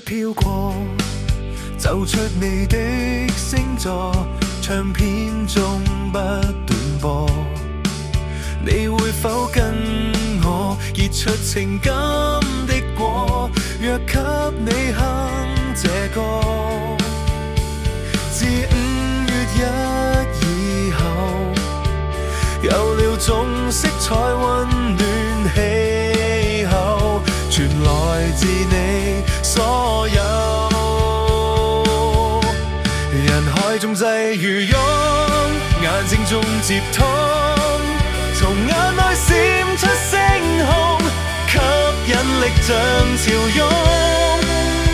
飄過，奏出你的星座，唱片中不斷播。你會否跟我結出情感的果？若給你哼這歌，自5月1以後，有了種色彩溫暖氣候，全來自你所有。人海中際如湧，眼睛中接通，從眼內閃出星空，吸引力像潮湧。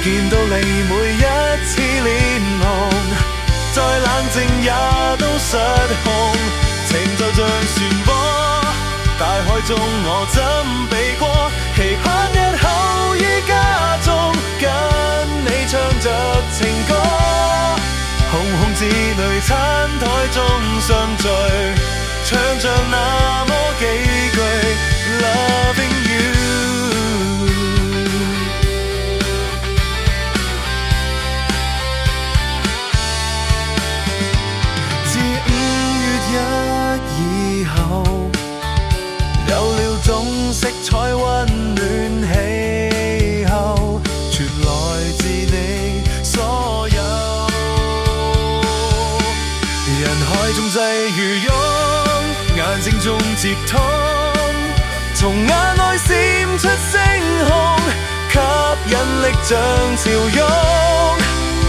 見到你每一次臉紅，再冷靜也都失控。情就像漩渦，大海中我怎避過？期盼日後於家中跟你唱着情歌，紅紅字淚餐台中相聚，唱着那麼幾句 Loving you。 自5月1以後，有了種色彩溫暖氣候，全來自你所有。人海中際如湧，眼睛中接通，從眼內閃出星空，吸引力像潮湧。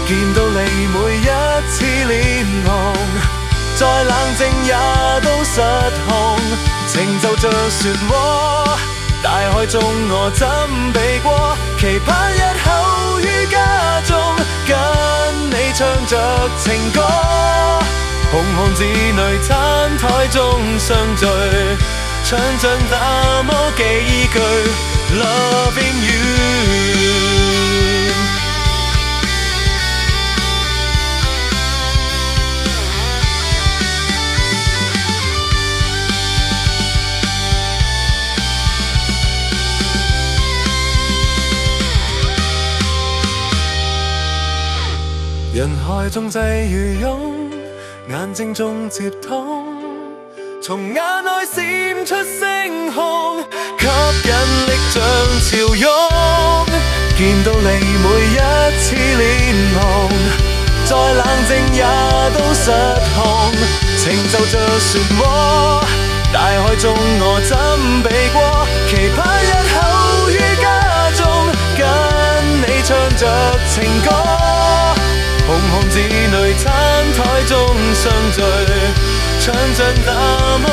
見到你每一次臉紅，再冷靜也都失控。情就像漩渦，大海中我怎避過？期盼日後於家中跟你唱着情歌，紅紅字淚餐台中相聚，唱着那麼幾句 Loving you。 人海中際如湧，眼睛中接通，從眼內閃出星空，吸引力像潮湧。見到你每一次臉紅，再冷靜也都失控。情就像漩渦，大海中我怎避過？期盼日後於家中跟你唱着情歌，紅紅字淚餐台中相聚，唱着那麼